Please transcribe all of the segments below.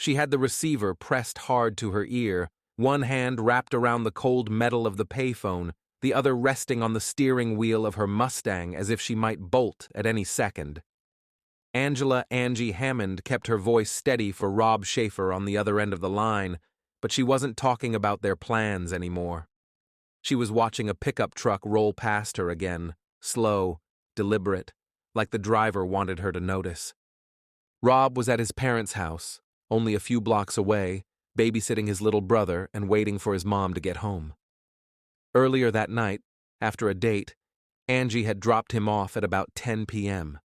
She had the receiver pressed hard to her ear, one hand wrapped around the cold metal of the payphone, the other resting on the steering wheel of her Mustang as if she might bolt at any second. Angela Angie Hammond kept her voice steady for Rob Schaefer on the other end of the line, but she wasn't talking about their plans anymore. She was watching a pickup truck roll past her again, slow, deliberate, like the driver wanted her to notice. Rob was at his parents' house, only a few blocks away, babysitting his little brother and waiting for his mom to get home. Earlier that night, after a date, Angie had dropped him off at about 10 p.m.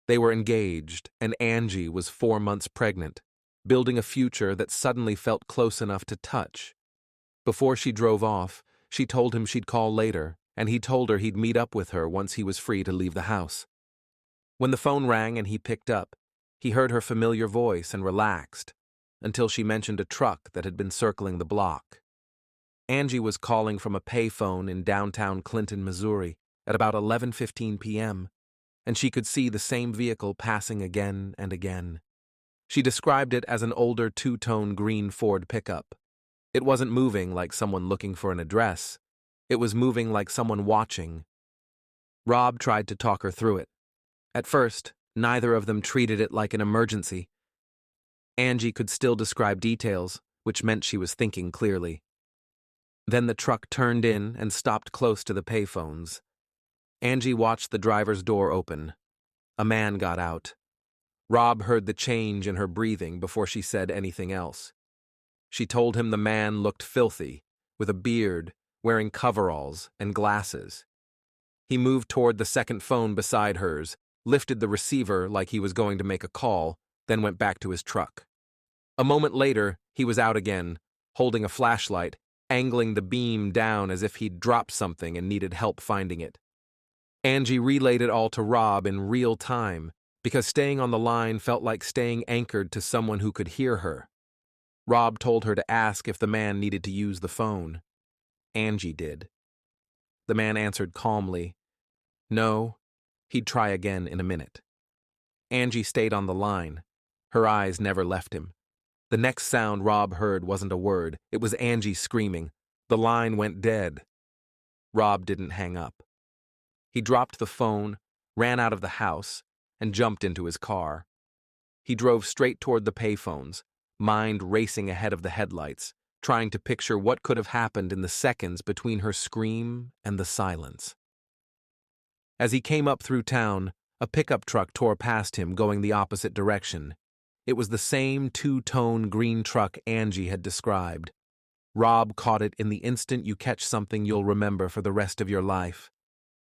They were engaged, and Angie was 4 months pregnant, building a future that suddenly felt close enough to touch. Before she drove off, she told him she'd call later, and he told her he'd meet up with her once he was free to leave the house. When the phone rang and he picked up, he heard her familiar voice and relaxed, until she mentioned a truck that had been circling the block. Angie was calling from a payphone in downtown Clinton, Missouri, at about 11:15 p.m., and she could see the same vehicle passing again and again. She described it as an older two-tone green Ford pickup. It wasn't moving like someone looking for an address. It was moving like someone watching. Rob tried to talk her through it. At first, neither of them treated it like an emergency. Angie could still describe details, which meant she was thinking clearly. Then the truck turned in and stopped close to the payphones. Angie watched the driver's door open. A man got out. Rob heard the change in her breathing before she said anything else. She told him the man looked filthy, with a beard, wearing coveralls and glasses. He moved toward the second phone beside hers, lifted the receiver like he was going to make a call, then went back to his truck. A moment later, he was out again, holding a flashlight, angling the beam down as if he'd dropped something and needed help finding it. Angie relayed it all to Rob in real time, because staying on the line felt like staying anchored to someone who could hear her. Rob told her to ask if the man needed to use the phone. Angie did. The man answered calmly, no, he'd try again in a minute. Angie stayed on the line. Her eyes never left him. The next sound Rob heard wasn't a word. It was Angie screaming. The line went dead. Rob didn't hang up. He dropped the phone, ran out of the house, and jumped into his car. He drove straight toward the payphones, mind racing ahead of the headlights, trying to picture what could have happened in the seconds between her scream and the silence. As he came up through town, a pickup truck tore past him going the opposite direction. It was the same two-tone green truck Angie had described. Rob caught it in the instant you catch something you'll remember for the rest of your life.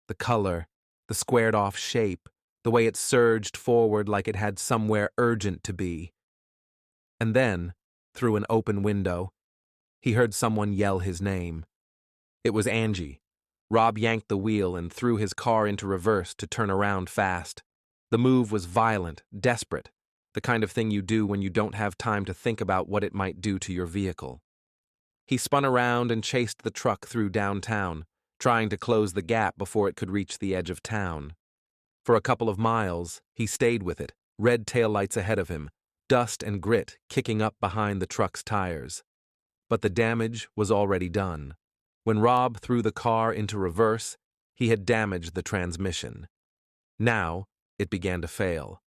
The color, the squared-off shape, the way it surged forward like it had somewhere urgent to be. And then, through an open window, he heard someone yell his name. It was Angie. Rob yanked the wheel and threw his car into reverse to turn around fast. The move was violent, desperate, the kind of thing you do when you don't have time to think about what it might do to your vehicle. He spun around and chased the truck through downtown, trying to close the gap before it could reach the edge of town. For a couple of miles, he stayed with it, red taillights ahead of him, dust and grit kicking up behind the truck's tires. But the damage was already done. When Rob threw the car into reverse, he had damaged the transmission. Now, it began to fail.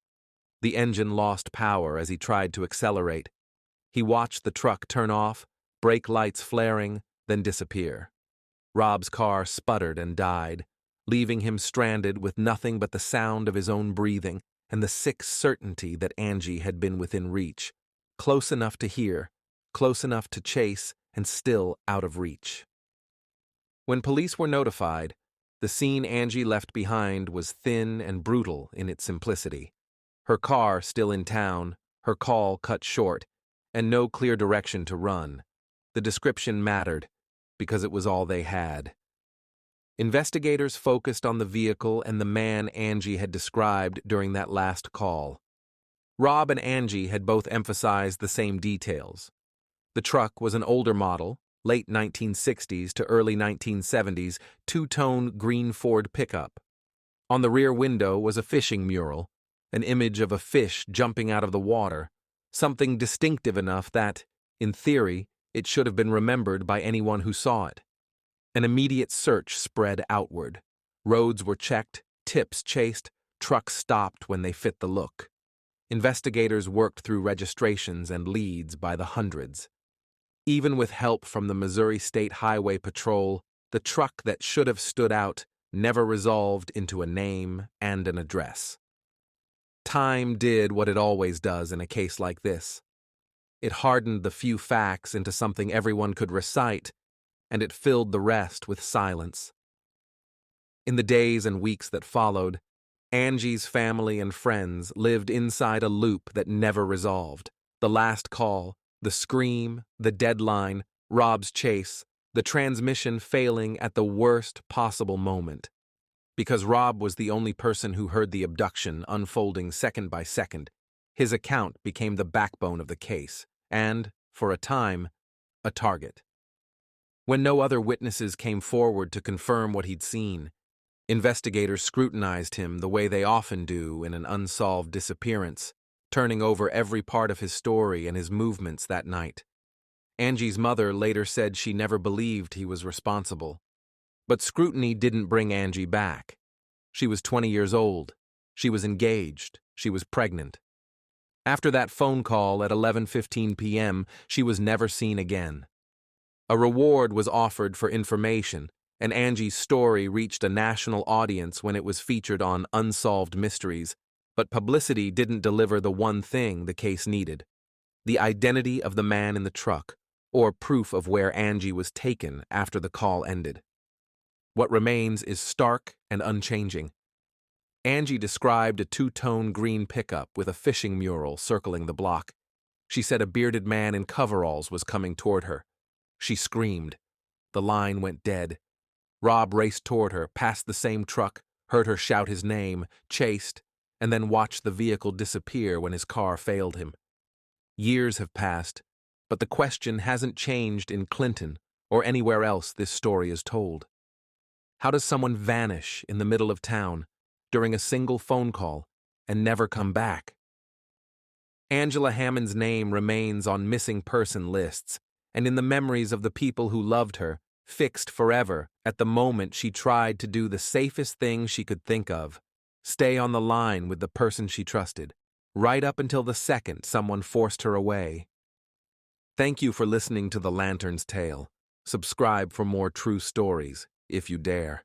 The engine lost power as he tried to accelerate. He watched the truck turn off, brake lights flaring, then disappear. Rob's car sputtered and died, leaving him stranded with nothing but the sound of his own breathing and the sick certainty that Angie had been within reach, close enough to hear, close enough to chase, and still out of reach. When police were notified, the scene Angie left behind was thin and brutal in its simplicity. Her car still in town, her call cut short, and no clear direction to run. The description mattered, because it was all they had. Investigators focused on the vehicle and the man Angie had described during that last call. Rob and Angie had both emphasized the same details. The truck was an older model, late 1960s to early 1970s, two-tone green Ford pickup. On the rear window was a fishing mural, an image of a fish jumping out of the water, something distinctive enough that, in theory, it should have been remembered by anyone who saw it. An immediate search spread outward. Roads were checked, tips chased, trucks stopped when they fit the look. Investigators worked through registrations and leads by the hundreds. Even with help from the Missouri State Highway Patrol, the truck that should have stood out never resolved into a name and an address. Time did what it always does in a case like this. It hardened the few facts into something everyone could recite, and it filled the rest with silence. In the days and weeks that followed, Angie's family and friends lived inside a loop that never resolved. The last call, the scream, the deadline, Rob's chase, the transmission failing at the worst possible moment. Because Rob was the only person who heard the abduction unfolding second by second, his account became the backbone of the case and, for a time, a target. When no other witnesses came forward to confirm what he'd seen, investigators scrutinized him the way they often do in an unsolved disappearance, turning over every part of his story and his movements that night. Angie's mother later said she never believed he was responsible. But scrutiny didn't bring Angie back. She was 20 years old. She was engaged. She was pregnant. After that phone call at 11:15 p.m., she was never seen again. A reward was offered for information, and Angie's story reached a national audience when it was featured on Unsolved Mysteries, but publicity didn't deliver the one thing the case needed: the identity of the man in the truck, or proof of where Angie was taken after the call ended. What remains is stark and unchanging. Angie described a two-tone green pickup with a fishing mural circling the block. She said a bearded man in coveralls was coming toward her. She screamed. The line went dead. Rob raced toward her, past the same truck, heard her shout his name, chased, and then watched the vehicle disappear when his car failed him. Years have passed, but the question hasn't changed in Clinton or anywhere else this story is told. How does someone vanish in the middle of town during a single phone call and never come back? Angela Hammond's name remains on missing person lists and in the memories of the people who loved her, fixed forever at the moment she tried to do the safest thing she could think of: stay on the line with the person she trusted, right up until the second someone forced her away. Thank you for listening to The Lantern's Tale. Subscribe for more true stories, if you dare.